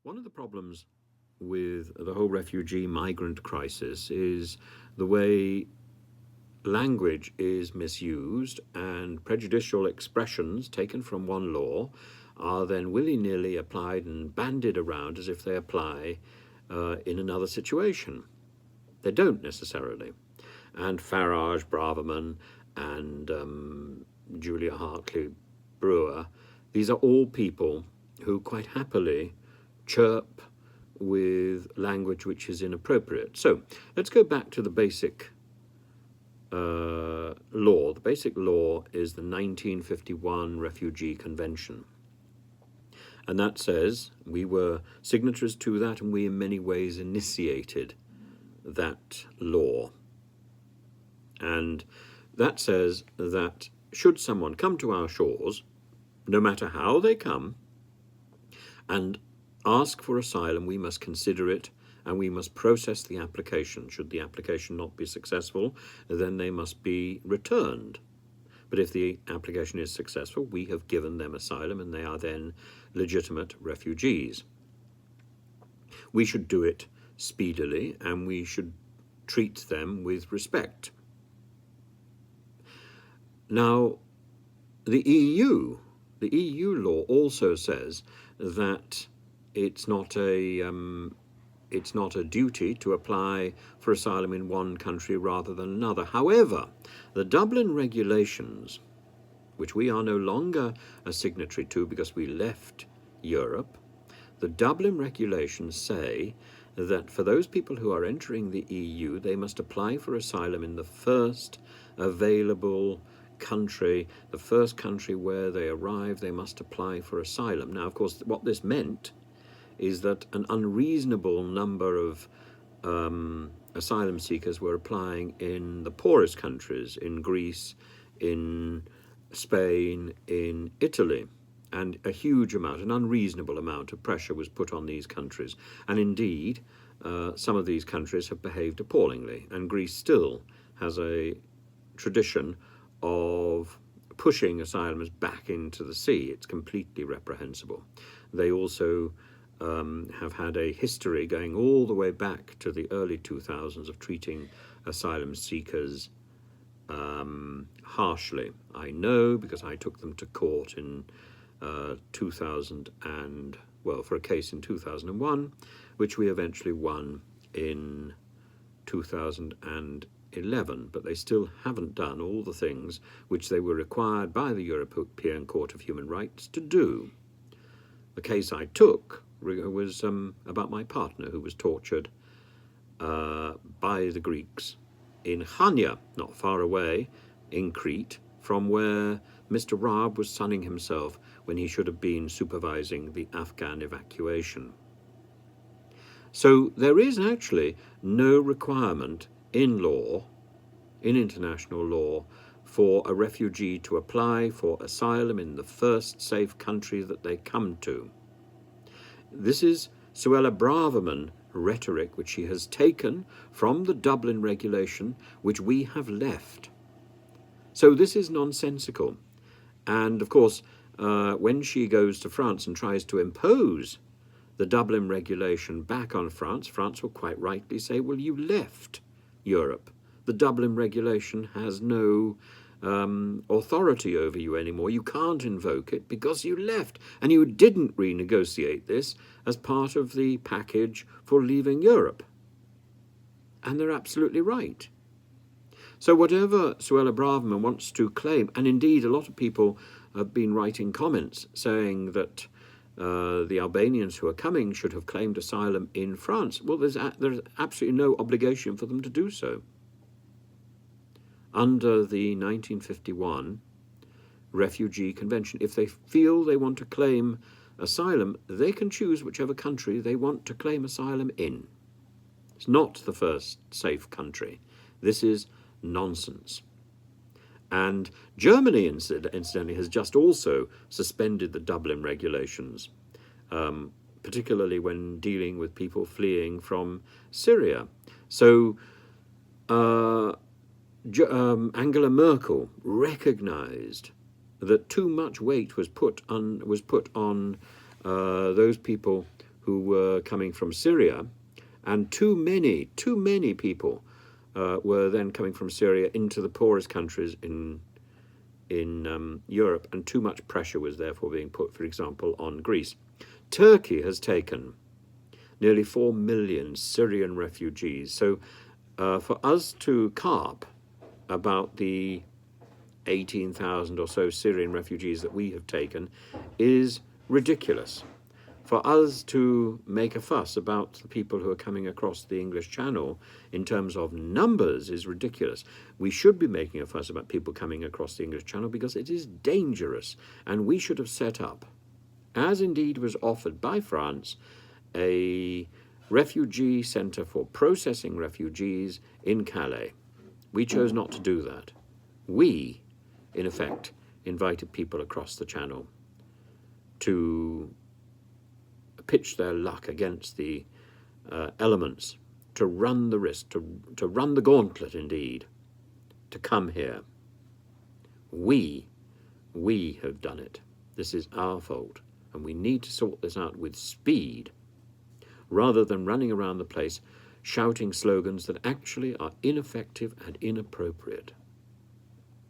One of the problems with the whole refugee migrant crisis is the way language is misused and prejudicial expressions taken from one law are then willy-nilly applied and bandied around as if they apply in another situation. They don't necessarily. And Farage, Braverman, and Julia Hartley Brewer, these are all people who quite happily chirp with language which is inappropriate. So let's go back to the basic law. The basic law is the 1951 Refugee Convention. And that says we were signatories to that, and we in many ways initiated that law. And that says that should someone come to our shores, no matter how they come, and ask for asylum, we must consider it and we must process the application. Should the application not be successful, then they must be returned. But if the application is successful, we have given them asylum and they are then legitimate refugees. We should do it speedily and we should treat them with respect. Now, the EU law also says that it's not a duty to apply for asylum in one country rather than another. However, the Dublin regulations, which we are no longer a signatory to because we left Europe, the Dublin regulations say that for those people who are entering the EU, they must apply for asylum in the first available country, the first country where they arrive, they must apply for asylum. Now, of course, what this meant is that an unreasonable number of asylum seekers were applying in the poorest countries, in Greece, in Spain, in Italy, and a huge amount, an unreasonable amount of pressure was put on these countries. And indeed, some of these countries have behaved appallingly, and Greece still has a tradition of pushing asylums back into the sea. It's completely reprehensible. They also have had a history going all the way back to the early 2000s of treating asylum seekers harshly. I know because I took them to court in 2000 and, well, for a case in 2001, which we eventually won in 2011, but they still haven't done all the things which they were required by the European Court of Human Rights to do. The case I took was about my partner who was tortured by the Greeks in Chania, not far away in Crete, from where Mr. Raab was sunning himself when he should have been supervising the Afghan evacuation. So there is actually no requirement in law, in international law, for a refugee to apply for asylum in the first safe country that they come to. This is Suella Braverman rhetoric, which she has taken from the Dublin regulation, which we have left. So this is nonsensical. And of course, when she goes to France and tries to impose the Dublin regulation back on France, France will quite rightly say, well, you left Europe. The Dublin regulation has no authority over you anymore. You can't invoke it because you left and you didn't renegotiate this as part of the package for leaving Europe. And they're absolutely right. So whatever Suella Braverman wants to claim, and indeed a lot of people have been writing comments saying that the Albanians who are coming should have claimed asylum in France. Well, there's absolutely no obligation for them to do so. Under the 1951 Refugee Convention, if they feel they want to claim asylum, they can choose whichever country they want to claim asylum in. It's not the first safe country. This is nonsense. And Germany, incidentally, has just also suspended the Dublin regulations, particularly when dealing with people fleeing from Syria. So Angela Merkel recognized that too much weight was put on those people who were coming from Syria, and too many people were then coming from Syria into the poorest countries in Europe, and too much pressure was therefore being put, for example, on Greece. Turkey has taken nearly 4 million Syrian refugees. So for us to carp about the 18,000 or so Syrian refugees that we have taken is ridiculous. For us to make a fuss about the people who are coming across the English Channel in terms of numbers is ridiculous. We should be making a fuss about people coming across the English Channel because it is dangerous, and we should have set up, as indeed was offered by France, a refugee centre for processing refugees in Calais. We chose not to do that. We, in effect, invited people across the Channel to pitch their luck against the elements, to run the risk, to run the gauntlet indeed, to come here. We have done it. This is our fault, and we need to sort this out with speed, rather than running around the place shouting slogans that actually are ineffective and inappropriate.